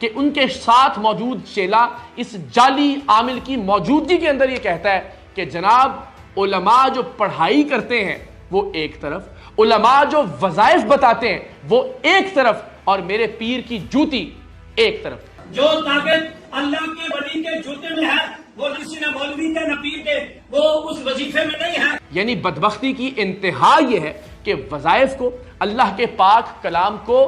کہ ان کے ساتھ موجود چیلا اس جعلی عامل کی موجودگی کے اندر یہ کہتا ہے کہ جناب علماء جو پڑھائی کرتے ہیں وہ ایک طرف، علماء جو وظائف بتاتے ہیں وہ ایک طرف، اور میرے پیر کی جوتی ایک طرف۔ جو طاقت اللہ کے ولی کے جوتے میں ہے وہ کسی نہ مولوی کے نہ پیر کے، وہ اس وظیفے میں نہیں ہے۔ یعنی بدبختی کی انتہا یہ ہے کہ وظائف کو، اللہ کے پاک کلام کو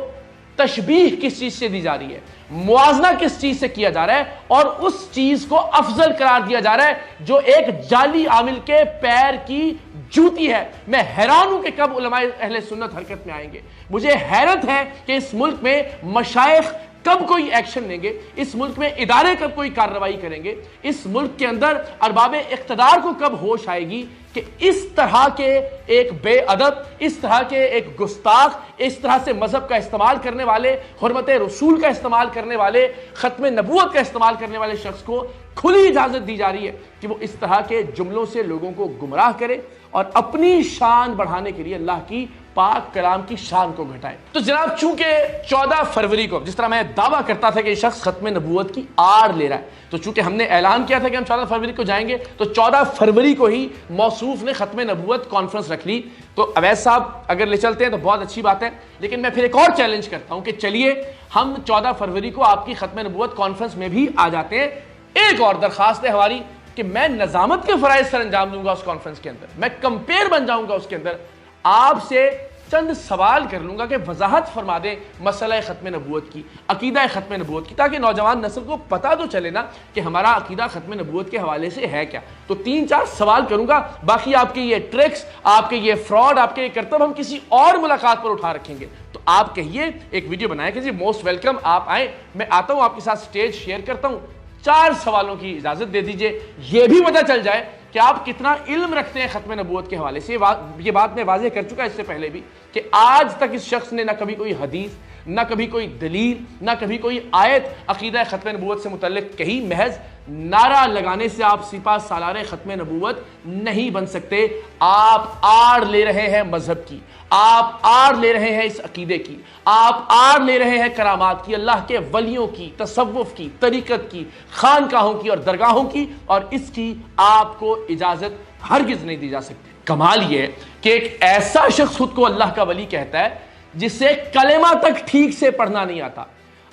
تشبیہ کس چیز سے دی جا رہی ہے، موازنہ کس چیز سے کیا جا رہا ہے، اور اس چیز کو افضل قرار دیا جا رہا ہے جو ایک جعلی عامل کے پیر کی جوتی ہے۔ میں حیران ہوں کہ کب علماء اہل سنت حرکت میں آئیں گے۔ مجھے حیرت ہے کہ اس ملک میں مشائخ کب کوئی ایکشن لیں گے، اس ملک میں ادارے کب کوئی کارروائی کریں گے، اس ملک کے اندر ارباب اقتدار کو کب ہوش آئے گی کہ اس طرح کے ایک بے ادب، اس طرح کے ایک گستاخ، اس طرح سے مذہب کا استعمال کرنے والے، حرمت رسول کا استعمال کرنے والے، ختم نبوت کا استعمال کرنے والے شخص کو کھلی اجازت دی جا رہی ہے کہ وہ اس طرح کے جملوں سے لوگوں کو گمراہ کرے اور اپنی شان بڑھانے کے لیے اللہ کی پاک کلام کی شان کو گھٹائے۔ تو جناب چونکہ 14 فروری کو، جس طرح میں دعویٰ کرتا تھا کہ یہ شخص ختم نبوت کی آڑ لے رہا ہے، تو چونکہ ہم نے اعلان کیا تھا کہ ہم 14 فروری کو جائیں گے، تو 14 فروری کو ہی موصوف نے ختم نبوت کانفرنس رکھ لی۔ تو اویس صاحب اگر لے چلتے ہیں تو بہت اچھی بات ہے، لیکن میں پھر ایک اور چیلنج کرتا ہوں کہ چلیے ہم 14 فروری کو آپ کی ختم نبوت کانفرنس میں بھی آ جاتے ہیں۔ ایک اور درخواست ہے ہماری کہ میں نظامت کے فرائض سر انجام دوں گا اس کانفرنس کے اندر، میں کمپیر بن جاؤں گا اس کے اندر، آپ سے چند سوال کر لوں گا کہ وضاحت فرما دیں مسئلہ ختم نبوت کی، عقیدہ ختم نبوت کی، تاکہ نوجوان نسل کو پتہ تو چلے نا کہ ہمارا عقیدہ ختم نبوت کے حوالے سے ہے کیا۔ تو 3-4 سوال کروں گا، باقی آپ کے یہ ٹرکس، آپ کے یہ فراڈ، آپ کے یہ کرتب ہم کسی اور ملاقات پر اٹھا رکھیں گے۔ تو آپ کہیے، ایک ویڈیو بنائیں کہ جی موسٹ ویلکم، آپ آئیں، میں آتا ہوں آپ کے ساتھ سٹیج شیئر کرتا ہوں، 4 سوالوں کی اجازت دے دیجئے، یہ بھی پتہ چل جائے کہ آپ کتنا علم رکھتے ہیں ختم نبوت کے حوالے سے۔ یہ بات میں واضح کر چکا اس سے پہلے بھی کہ آج تک اس شخص نے نہ کبھی کوئی حدیث، نہ کبھی کوئی دلیل، نہ کبھی کوئی آیت عقیدہ ختم نبوت سے متعلق کہی۔ محض نعرہ لگانے سے آپ سپاہ سالار ختم نبوت نہیں بن سکتے۔ آپ آڑ لے رہے ہیں مذہب کی، آپ آڑ لے رہے ہیں اس عقیدے کی، آپ آڑ لے رہے ہیں کرامات کی، اللہ کے ولیوں کی، تصوف کی، طریقت کی، خانقاہوں کی اور درگاہوں کی، اور اس کی آپ کو اجازت ہرگز نہیں دی جا سکتی۔ کمال یہ ہے کہ ایک ایسا شخص خود کو اللہ کا ولی کہتا ہے جسے کلمہ تک ٹھیک سے پڑھنا نہیں آتا۔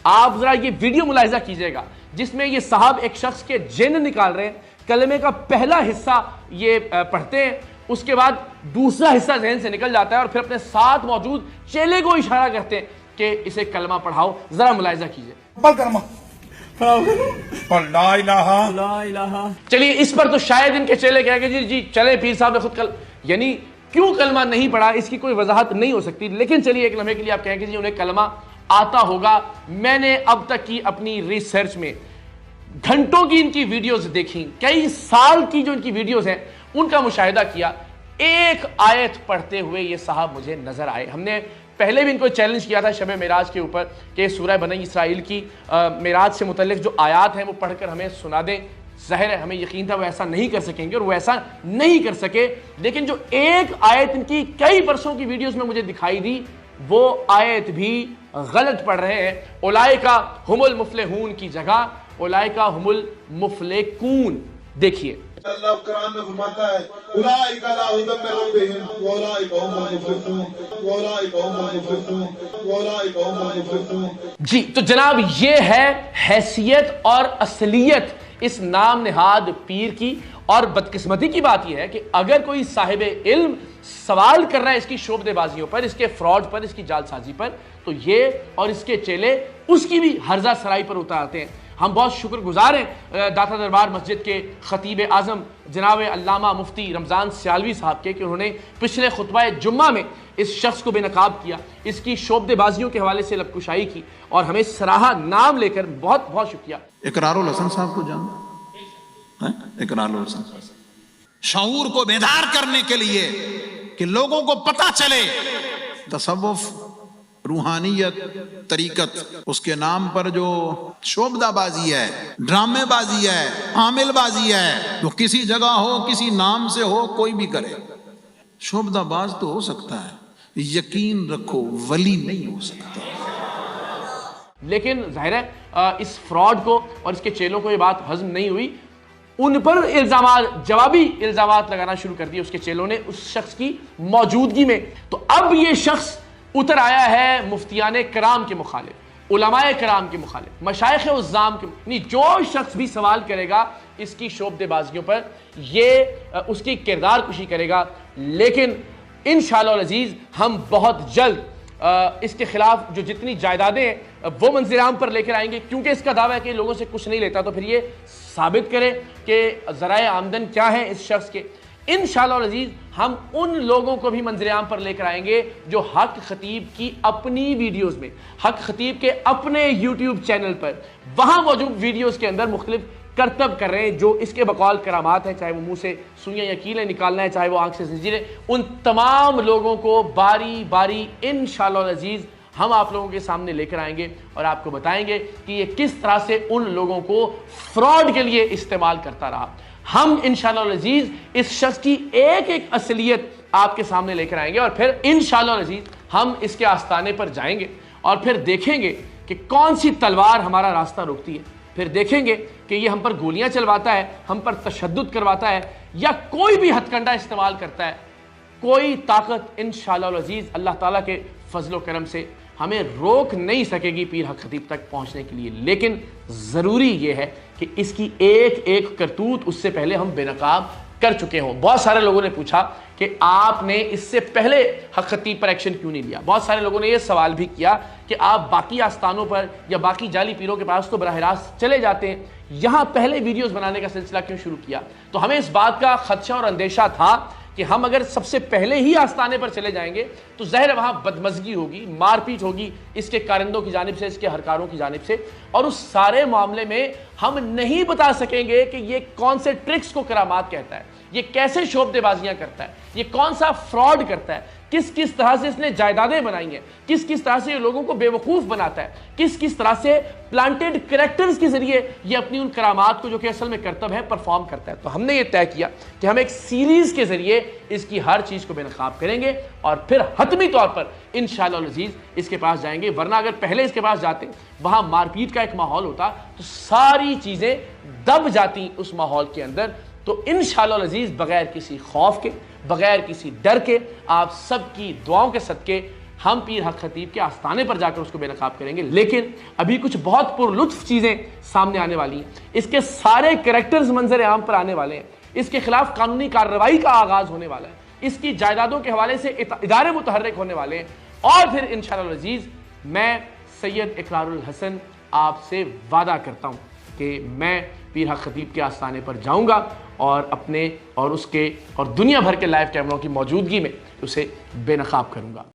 آپ ذرا یہ ویڈیو ملاحظہ کیجئے گا جس میں یہ صاحب ایک شخص کے جن نکال رہے ہیں، کلمے کا پہلا حصہ یہ پڑھتے ہیں، اس کے بعد دوسرا حصہ ذہن سے نکل جاتا ہے اور پھر اپنے ساتھ موجود چیلے کو اشارہ کرتے ہیں کہ اسے کلمہ پڑھاؤ۔ ذرا ملاحظہ کیجئے۔ لا الہ۔ چلیے اس پر تو شاید ان کے چیلے کہہ کہ جی چلے پیر صاحب نے خود یعنی کیوں کلمہ نہیں پڑھا، اس کی کوئی وضاحت نہیں ہو سکتی، لیکن چلیے ایک لمحے کے لیے آپ کہیں کہ جی انہیں کلمہ آتا ہوگا۔ میں نے اب تک کی اپنی ریسرچ میں گھنٹوں کی ان کی ویڈیوز دیکھی، کئی سال کی جو ان کی ویڈیوز ہیں ان کا مشاہدہ کیا، ایک آیت پڑھتے ہوئے یہ صاحب مجھے نظر آئے۔ ہم نے پہلے بھی ان کو چیلنج کیا تھا شب معراج کے اوپر کہ سورہ بنی اسرائیل کی معراج سے متعلق جو آیات ہیں وہ پڑھ کر ہمیں سنا دیں۔ ظاہر ہے ہمیں یقین تھا وہ ایسا نہیں کر سکیں گے اور وہ ایسا نہیں کر سکے، لیکن جو ایک آیت ان کی کئی برسوں کی ویڈیوز میں مجھے دکھائی دی وہ آیت بھی غلط پڑھ رہے ہیں۔ اولئک ھم المفلحون کی جگہ اولئک ھم المفلحون دیکھیے۔ اللہ قرآن میں فرماتا ہے اولئک علی ھدی من ربہم واولئک ھم المفلحون واولئک ھم المفلحون واولئک ھم المفلحون۔ جی تو جناب یہ ہے حیثیت اور اصلیت اس نام نہاد پیر کی، اور بدقسمتی کی بات یہ ہے کہ اگر کوئی صاحب علم سوال کر رہا ہے اس کی شعبدے بازیوں پر، اس کے فراڈ پر، اس کی جال سازی پر، تو یہ اور اس کے چیلے اس کی بھی ہرزہ سرائی پر اتارتے ہیں۔ ہم بہت شکر گزار ہیں داتا دربار مسجد کے خطیب اعظم جناب علامہ مفتی رمضان سیالوی صاحب کے کہ انہوں نے پچھلے خطبہ جمعہ میں اس شخص کو بے نقاب کیا، اس کی شعبدے بازیوں کے حوالے سے لب کشائی کی اور ہمیں سراہا نام لے کر بہت بہت شکریہ۔ اقرار الحسن صاحب کو جانتے ہیں؟ اقرار الحسن شعور کو بیدار کرنے کے لیے کہ لوگوں کو پتہ چلے تصوف، روحانیت، طریقت، اس کے نام پر جو شعبدہ بازی ہے، ڈرامے بازی ہے، عامل بازی ہے، تو کسی جگہ ہو، کسی نام سے ہو، کوئی بھی کرے، شعبدہ باز تو ہو سکتا ہے، یقین رکھو ولی نہیں ہو سکتا۔ لیکن ظاہر ہے اس فراڈ کو اور اس کے چیلوں کو یہ بات ہضم نہیں ہوئی، ان پر الزامات، جوابی الزامات لگانا شروع کر دیے اس کے چیلوں نے اس شخص کی موجودگی میں۔ تو اب یہ شخص اتر آیا ہے مفتیان کرام کے مخالف، علماء کرام کے مخالف، مشائخ عظام کے، نہیں جو شخص بھی سوال کرے گا اس کی شعبدے بازیوں پر، یہ اس کی کردار کشی کرے گا۔ لیکن انشاءاللہ العزیز ہم بہت جلد اس کے خلاف جو جتنی جائیدادیں ہیں وہ منظر عام پر لے کر آئیں گے، کیونکہ اس کا دعویٰ ہے کہ لوگوں سے کچھ نہیں لیتا، تو پھر یہ ثابت کرے کہ ذرائع آمدن کیا ہے اس شخص کے۔ انشاءاللہ العزیز ہم ان لوگوں کو بھی منظر عام پر لے کر آئیں گے جو حق خطیب کی اپنی ویڈیوز میں، حق خطیب کے اپنے یوٹیوب چینل پر، وہاں موجود ویڈیوز کے اندر مختلف کرتب کر رہے ہیں جو اس کے بقول کرامات ہیں، چاہے وہ منہ سے سوئیاں یا کیلیں نکالنا ہے، چاہے وہ آنکھ سے زنجیریں، ان تمام لوگوں کو باری باری انشاءاللہ العزیز ہم آپ لوگوں کے سامنے لے کر آئیں گے اور آپ کو بتائیں گے کہ یہ کس طرح سے ان لوگوں کو فراڈ کے لیے استعمال کرتا رہا۔ ہم انشاءاللہ العزیز اس شخص کی ایک ایک اصلیت آپ کے سامنے لے کر آئیں گے اور پھر انشاءاللہ العزیز ہم اس کے آستانے پر جائیں گے اور پھر دیکھیں گے کہ کون سی تلوار ہمارا راستہ روکتی ہے، پھر دیکھیں گے کہ یہ ہم پر گولیاں چلواتا ہے، ہم پر تشدد کرواتا ہے، یا کوئی بھی ہتھ کنڈا استعمال کرتا ہے۔ کوئی طاقت انشاءاللہ العزیز اللہ تعالیٰ کے فضل و کرم سے ہمیں روک نہیں سکے گی پیر حق خطیب تک پہنچنے کے لیے۔ لیکن ضروری یہ ہے کہ اس کی ایک ایک کرتوت اس سے پہلے ہم بے نقاب کر چکے ہوں۔ بہت سارے لوگوں نے پوچھا کہ آپ نے اس سے پہلے حق خطیب پر ایکشن کیوں نہیں لیا۔ بہت سارے لوگوں نے یہ سوال بھی کیا کہ آپ باقی آستانوں پر یا باقی جعلی پیروں کے پاس تو براہ راست چلے جاتے ہیں، یہاں پہلے ویڈیوز بنانے کا سلسلہ کیوں شروع کیا؟ تو ہمیں اس بات کا خدشہ اور اندیشہ تھا کہ ہم اگر سب سے پہلے ہی آستانے پر چلے جائیں گے تو ظاہر وہاں بدمزگی ہوگی، مار پیٹ ہوگی اس کے کارندوں کی جانب سے، اس کے ہرکاروں کی جانب سے، اور اس سارے معاملے میں ہم نہیں بتا سکیں گے کہ یہ کون سے ٹرکس کو کرامات کہتا ہے، یہ کیسے شعبدے بازیاں کرتا ہے، یہ کون سا فراڈ کرتا ہے، کس طرح سے اس نے جائیدادیں بنائی ہیں، کس طرح سے یہ لوگوں کو بے وقوف بناتا ہے، کس طرح سے پلانٹڈ کریکٹرز کے ذریعے یہ اپنی ان کرامات کو جو کہ اصل میں کرتب ہے پرفارم کرتا ہے۔ تو ہم نے یہ طے کیا کہ ہم ایک سیریز کے ذریعے اس کی ہر چیز کو بے نقاب کریں گے اور پھر حتمی طور پر انشاءاللہ العزیز اس کے پاس جائیں گے، ورنہ اگر پہلے اس کے پاس جاتے وہاں مار پیٹ کا ایک ماحول ہوتا تو ساری چیزیں دب جاتی اس ماحول کے اندر۔ تو انشاءاللہ العزیز بغیر کسی خوف کے، بغیر کسی ڈر کے، آپ سب کی دعاؤں کے صدقے ہم پیر حق خطیب کے آستانے پر جا کر اس کو بے نقاب کریں گے۔ لیکن ابھی کچھ بہت پر لطف چیزیں سامنے آنے والی ہیں، اس کے سارے کریکٹرز منظر عام پر آنے والے ہیں، اس کے خلاف قانونی کارروائی کا آغاز ہونے والا ہے، اس کی جائیدادوں کے حوالے سے ادارے متحرک ہونے والے ہیں، اور پھر انشاءاللہ العزیز میں سید اقرار الحسن آپ سے وعدہ کرتا ہوں کہ میں پیر حق خطیب کے آستانے پر جاؤں گا اور اپنے اور اس کے اور دنیا بھر کے لائیو کیمروں کی موجودگی میں اسے بے نقاب کروں گا۔